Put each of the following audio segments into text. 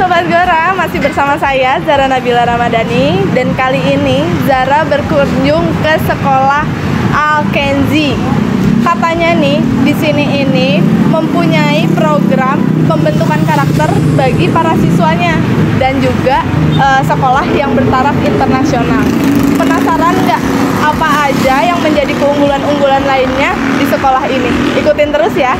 Sobat Gora, masih bersama saya Zara Nabila Ramadhani, dan kali ini Zara berkunjung ke sekolah Al-Kenzi. Katanya nih, di sini ini mempunyai program pembentukan karakter bagi para siswanya dan juga sekolah yang bertaraf internasional. Penasaran nggak apa aja yang menjadi keunggulan-unggulan lainnya di sekolah ini? Ikutin terus ya.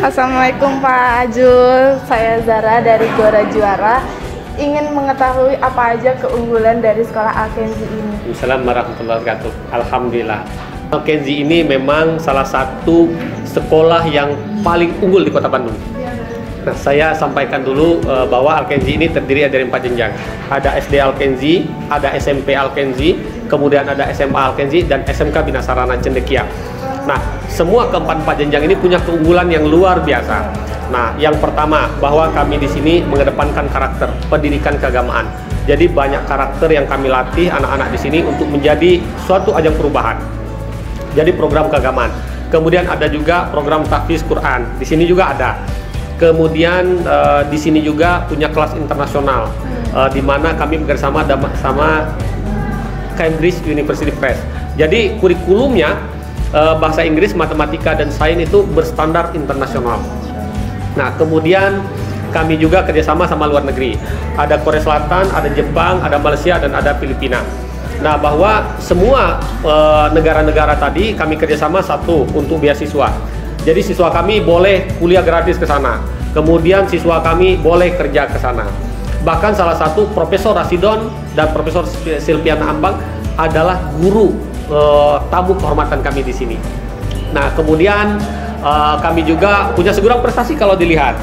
Assalamualaikum Pak Ajul, saya Zara dari Gora Juara. Ingin mengetahui apa aja keunggulan dari sekolah Al-Kenzi ini. Assalamualaikum warahmatullahi wabarakatuh. Alhamdulillah, Al-Kenzi ini memang salah satu sekolah yang paling unggul di Kota Bandung. Nah, saya sampaikan dulu bahwa Al-Kenzi ini terdiri dari 4 jenjang. Ada SD Al-Kenzi, ada SMP Al-Kenzi, kemudian ada SMA Al-Kenzi, dan SMK Bina Sarana Cendekia. Nah, semua keempat jenjang ini punya keunggulan yang luar biasa. Nah, yang pertama, bahwa kami di sini mengedepankan karakter, pendidikan keagamaan. Jadi banyak karakter yang kami latih anak-anak di sini untuk menjadi suatu ajang perubahan. Jadi program keagamaan. Kemudian ada juga program tahfiz Quran. Di sini juga ada. Kemudian di sini juga punya kelas internasional, di mana kami bekerjasama sama Cambridge University Press. Jadi kurikulumnya bahasa Inggris, matematika, dan sains itu berstandar internasional. Nah, kemudian kami juga kerjasama sama luar negeri. Ada Korea Selatan, ada Jepang, ada Malaysia, dan ada Filipina. Nah, bahwa semua negara-negara tadi kami kerjasama satu untuk beasiswa. Jadi siswa kami boleh kuliah gratis ke sana. Kemudian siswa kami boleh kerja ke sana. Bahkan salah satu Profesor Rasidon dan Profesor Silviana Ambang adalah guru tamu kehormatan kami di sini. Nah, kemudian kami juga punya segudang prestasi kalau dilihat.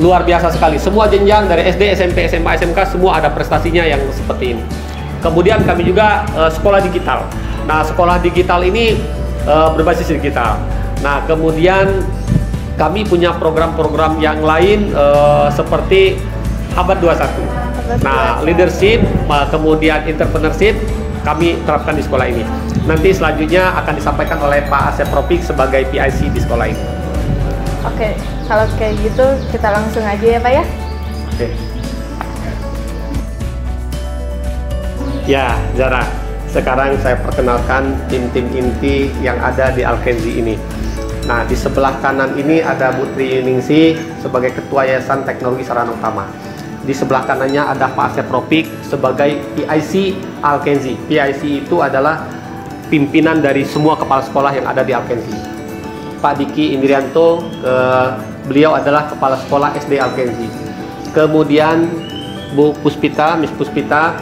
Luar biasa sekali. Semua jenjang dari SD, SMP, SMA, SMK semua ada prestasinya yang seperti ini. Kemudian kami juga sekolah digital. Nah, sekolah digital ini berbasis digital. Nah, kemudian kami punya program-program yang lain seperti Abad 21. Nah, leadership, kemudian entrepreneurship kami terapkan di sekolah ini. Nanti selanjutnya akan disampaikan oleh Pak Asep Profik sebagai PIC di sekolah ini. Oke, kalau kayak gitu kita langsung aja ya Pak ya. Oke. Ya, Zara, sekarang saya perkenalkan tim-tim inti yang ada di Al-Kenzi ini. Nah, di sebelah kanan ini ada Bu Tri Yuningsih sebagai Ketua Yayasan Teknologi Sarana Utama. Di sebelah kanannya ada Pak Asep Profik sebagai PIC Al-Kenzi. PIC itu adalah pimpinan dari semua kepala sekolah yang ada di Al-Kenzi. Pak Diki Indrianto, beliau adalah kepala sekolah SD Al-Kenzi. Kemudian Bu Puspita, Miss Puspita,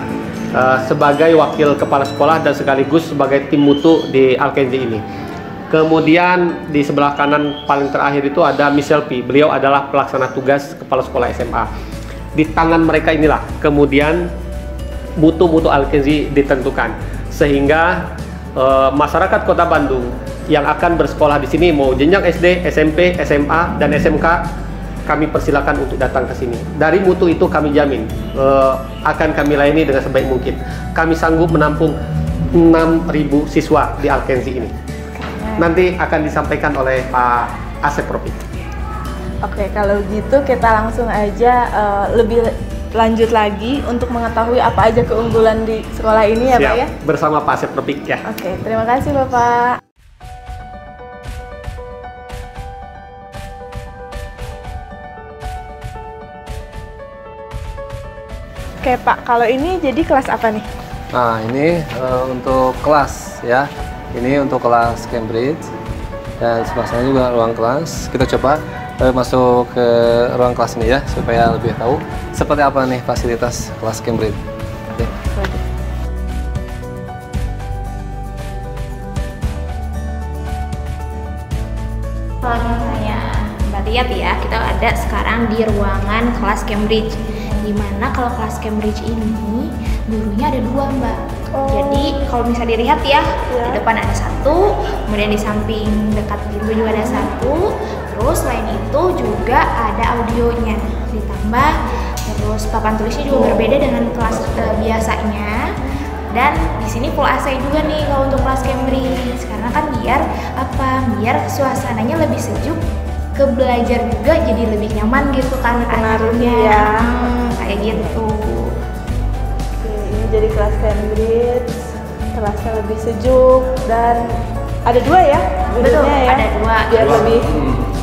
sebagai wakil kepala sekolah dan sekaligus sebagai tim mutu di Al-Kenzi ini. Kemudian di sebelah kanan paling terakhir itu ada Michelle P. Beliau adalah pelaksana tugas kepala sekolah SMA. Di tangan mereka inilah kemudian mutu-mutu Al-Kenzi ditentukan, sehingga masyarakat Kota Bandung yang akan bersekolah di sini mau jenjang SD, SMP, SMA, dan SMK, kami persilakan untuk datang ke sini. Dari mutu itu kami jamin akan kami layani dengan sebaik mungkin. Kami sanggup menampung 6.000 siswa di Al-Kenzi ini. Nanti akan disampaikan oleh Pak Asep Profik. Oke, kalau gitu kita langsung aja lebih lanjut lagi untuk mengetahui apa aja keunggulan di sekolah ini ya. Siap, Pak ya. Bersama Pak Asep Profik ya. Oke, terima kasih Bapak. Oke Pak, kalau ini jadi kelas apa nih? Nah, ini untuk kelas ya. Ini untuk kelas Cambridge, dan sebelah sana juga ruang kelas. Kita coba masuk ke ruang kelas ini ya, supaya lebih tahu seperti apa nih fasilitas kelas Cambridge. Oke. Kalau misalnya Mbak lihat ya, kita ada sekarang di ruangan kelas Cambridge. Dimana kalau kelas Cambridge ini gurunya ada 2 Mbak. Jadi kalau misalnya dilihat ya, di depan ada 1, kemudian di samping dekat pintu juga ada 1, Terus selain itu juga ada audionya ditambah, terus papan tulisnya juga berbeda dengan kelas biasanya. Dan di sini full AC juga nih kalau untuk kelas Cambridge, karena kan biar suasananya lebih sejuk, ke belajar juga jadi lebih nyaman gitu kan Pengaruhnya ya. Kayak gitu. Oke, ini jadi kelas Cambridge, kelasnya lebih sejuk dan ada 2 ya? Betul, ya? ada 2 biar lebih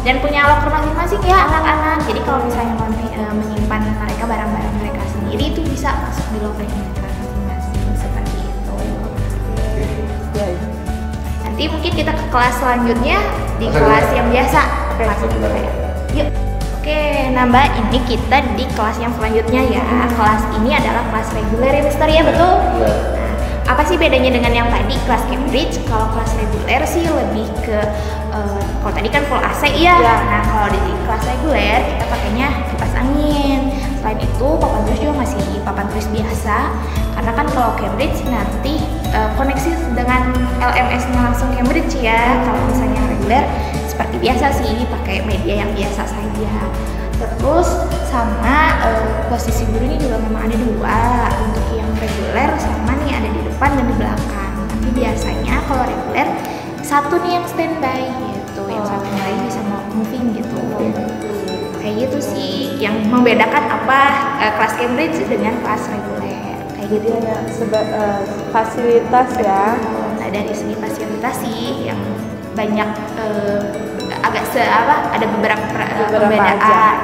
dan punya locker masing-masing ya anak-anak. Jadi kalau misalnya mau menyimpan barang-barang mereka sendiri itu bisa masuk di locker mereka masing-masing seperti itu. ya. Nanti mungkin kita ke kelas selanjutnya di kelas yang biasa. Kelas reguler. Yuk. Oke, nah Mbak, ini kita di kelas yang selanjutnya ya. Kelas ini adalah kelas reguler ya Mister ya, betul? Nah, apa sih bedanya dengan yang tadi kelas Cambridge? Kalau kelas reguler sih lebih ke kalau tadi kan full AC ya. Nah, kalau di kelas reguler kita pakainya kipas angin. Selain itu papan tulis juga masih papan tulis biasa. Karena kan kalau Cambridge nanti koneksi dengan LMS-nya langsung Cambridge ya. Kalau misalnya reguler seperti biasa sih pakai media yang biasa saja. Terus sama posisi gurunya juga memang ada 2. Untuk yang reguler sama nih ada di depan dan di belakang. Tapi biasanya kalau reguler satu nih yang standby gitu, yang satunya lagi bisa moving gitu. Kayak gitu sih yang membedakan apa kelas Cambridge dengan kelas reguler. Kayak gitu ya. Fasilitas ya. Nah, dari segi fasilitas sih yang banyak ada beberapa perbedaan.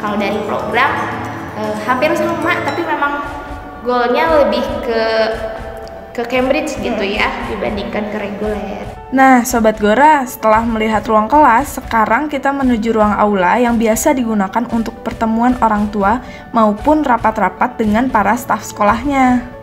Kalau dari program hampir sama, tapi memang goalnya lebih ke Cambridge gitu ya dibandingkan ke reguler. Nah, Sobat Gora, setelah melihat ruang kelas, sekarang kita menuju ruang aula yang biasa digunakan untuk pertemuan orang tua maupun rapat-rapat dengan para staf sekolahnya.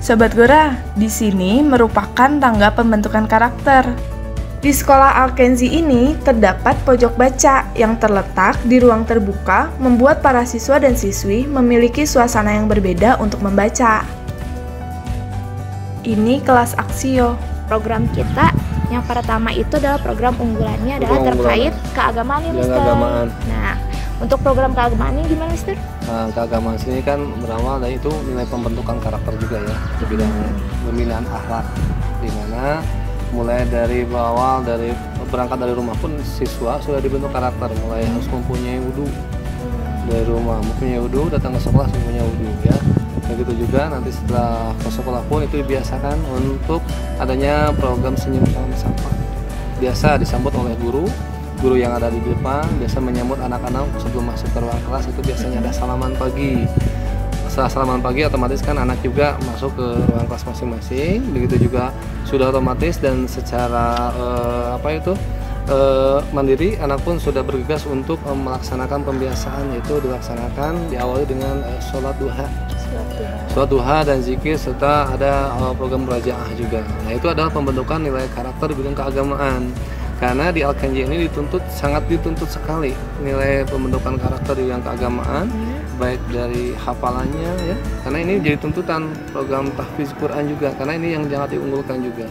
Sobat Gora, di sini merupakan tangga pembentukan karakter. Di sekolah Alkenzi ini terdapat pojok baca yang terletak di ruang terbuka, membuat para siswa dan siswi memiliki suasana yang berbeda untuk membaca. Ini kelas Aksio. Program kita yang pertama itu adalah program unggulannya adalah terkait keagamaan ya Mister. Nah, untuk program keagamaannya gimana Mister? Nah, keagamaan sini kan berawal dari itu nilai pembentukan karakter juga ya, di bidang pembinaan akhlak, di mana mulai dari berangkat dari rumah pun siswa sudah dibentuk karakter, mulai harus mempunyai wudu dari rumah, mempunyai wudu, datang ke sekolah mempunyai wudu ya. Begitu juga nanti setelah ke sekolah pun itu dibiasakan untuk adanya program senyum sapa. Biasa disambut oleh guru yang ada di depan, biasa menyambut anak-anak sebelum masuk ke ruang kelas. Itu biasanya ada salaman pagi. Setelah salaman pagi otomatis kan anak juga masuk ke ruang kelas masing-masing. Begitu juga sudah otomatis dan secara mandiri anak pun sudah bergegas untuk melaksanakan pembiasaan, yaitu dilaksanakan diawali dengan sholat duha dan zikir, serta ada program murajaah juga. Nah, itu adalah pembentukan nilai karakter di bidang keagamaan. Karena di Alkenzi ini sangat dituntut sekali nilai pembentukan karakter di bidang keagamaan, baik dari hafalannya ya. Karena ini jadi tuntutan program tahfiz Quran juga, karena ini yang sangat diunggulkan juga.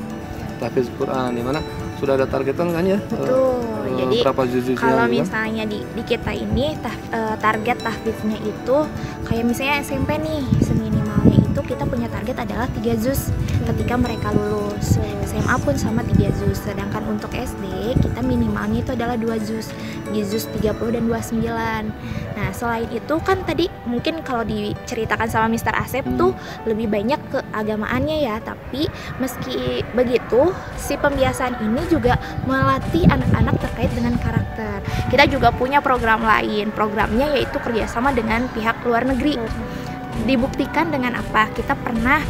Tahfiz Quran di mana sudah ada targetan kan ya? Betul. Jadi berapa juz-juznya kalau gitu? misalnya di kita ini target tahfiznya itu kayak misalnya SMP nih, seminimalnya itu kita punya target adalah 3 juz ketika mereka lulus. SMA pun sama 3 juz. Sedangkan untuk SD kita minimalnya itu adalah 2 juz. Di juz 30 dan 29. Nah, selain itu kan tadi mungkin kalau diceritakan sama Mr. Asep tuh lebih banyak ke agamaannya ya, tapi meski begitu si pembiasaan ini juga melatih anak-anak terkait dengan karakter. Kita juga punya program lain, programnya yaitu kerjasama dengan pihak luar negeri. Dibuktikan dengan apa? Kita pernah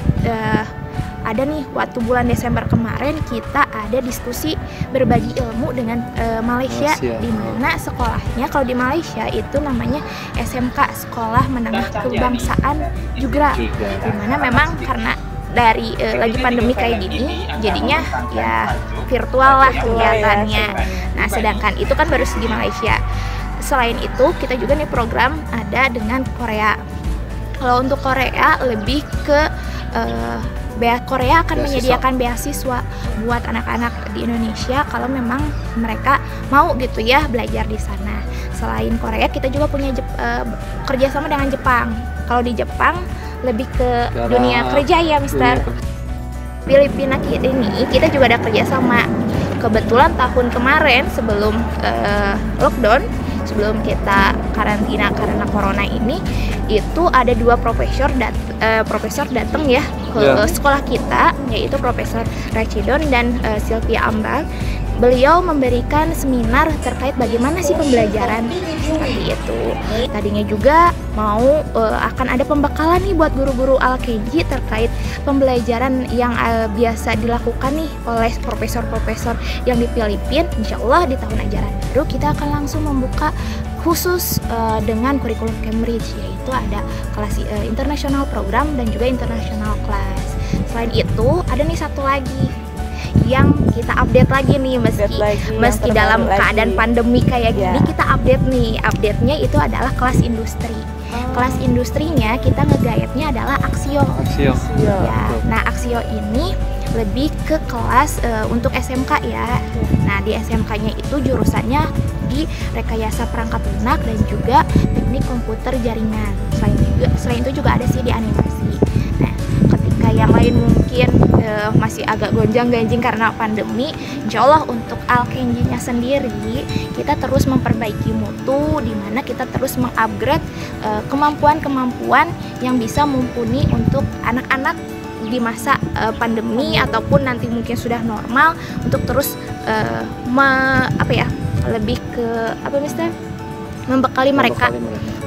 ada nih waktu bulan Desember kemarin kita ada diskusi berbagi ilmu dengan Malaysia, di mana sekolahnya kalau di Malaysia itu namanya SMK, Sekolah Menengah Kebangsaan Jugra, di mana memang karena dari lagi pandemi kayak gini jadinya ya virtual lah kegiatannya. Nah sedangkan itu kan baru di Malaysia. Selain itu kita juga nih program ada dengan Korea. Kalau untuk Korea lebih ke Korea akan menyediakan beasiswa buat anak-anak di Indonesia kalau memang mereka mau gitu ya belajar di sana. Selain Korea kita juga punya kerjasama dengan Jepang. Kalau di Jepang lebih ke dunia kerja ya Mister. Filipina ini kita juga ada kerjasama. Kebetulan tahun kemarin sebelum lockdown, sebelum kita karantina karena corona ini, itu ada 2 profesor datang ya ke sekolah kita, yaitu Profesor Rachidon dan Sylvia Ambal. Beliau memberikan seminar terkait bagaimana sih pembelajaran seperti itu. Tadinya juga mau akan ada pembekalan nih buat guru-guru Al-Kenji terkait pembelajaran yang biasa dilakukan nih oleh profesor-profesor yang di Filipina. Insya Allah di tahun ajaran baru kita akan langsung membuka khusus dengan kurikulum Cambridge, yaitu ada kelas international program dan juga international class. Selain itu ada nih satu lagi yang kita update lagi nih, meski dalam keadaan pandemi kayak gini kita update nih. Update-nya itu adalah kelas industri. Kelas industrinya kita nge-guide-nya adalah Aksio. Ya. Nah Aksio ini lebih ke kelas untuk SMK ya. Nah di SMK-nya itu jurusannya di rekayasa perangkat lunak dan juga teknik komputer jaringan. Selain itu juga ada sih di animasi. Nah ketika yang lain mungkin masih agak gonjang-ganjing karena pandemi, insya Allah untuk Al-Kenji-nya sendiri kita terus memperbaiki mutu, di mana kita terus mengupgrade kemampuan-kemampuan yang bisa mumpuni untuk anak-anak di masa pandemi ataupun nanti mungkin sudah normal, untuk terus lebih ke membekali mereka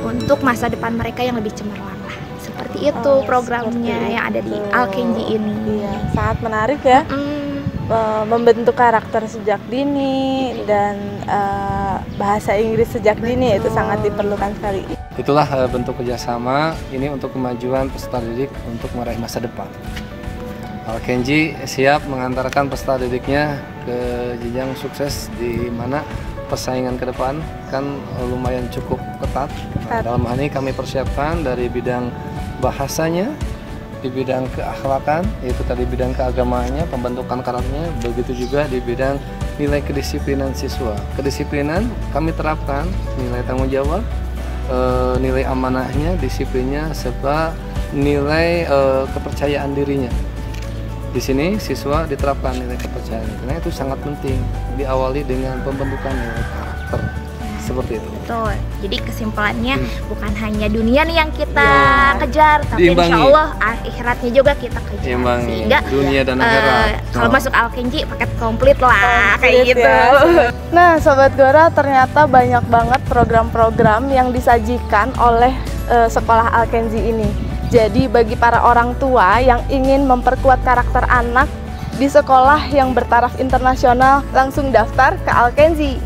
untuk masa depan mereka yang lebih cemerlang lah. Seperti itu programnya yang ada di Al-Kenji ini. Iya, sangat menarik ya. Membentuk karakter sejak dini dan bahasa Inggris sejak dini itu sangat diperlukan sekali. Itulah bentuk kerjasama ini untuk kemajuan peserta didik untuk meraih masa depan. Al-Kenji siap mengantarkan peserta didiknya ke jenjang sukses, di mana persaingan ke depan kan lumayan cukup ketat. Dalam hal ini kami persiapkan dari bidang bahasanya, di bidang keakhlakan, yaitu tadi bidang keagamaannya, pembentukan karakternya, begitu juga di bidang nilai kedisiplinan siswa. Kedisiplinan kami terapkan nilai tanggung jawab, nilai amanahnya, disiplinnya, serta nilai kepercayaan dirinya. Di sini siswa diterapkan nilai kepercayaan, karena itu sangat penting, diawali dengan pembentukan nilai karakter. Seperti itu. Betul. Jadi kesimpulannya bukan hanya dunia nih yang kita kejar, tapi insya Allah akhiratnya juga kita kejar. Sehingga dunia dan akhirat. Kalau masuk Al-Kenji paket komplit lah kayak gitu. Ya. Nah, Sobat Gora, ternyata banyak banget program-program yang disajikan oleh sekolah Al-Kenji ini. Jadi bagi para orang tua yang ingin memperkuat karakter anak di sekolah yang bertaraf internasional, langsung daftar ke Al-Kenji.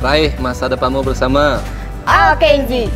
Raih masa depanmu bersama Al-Kenji.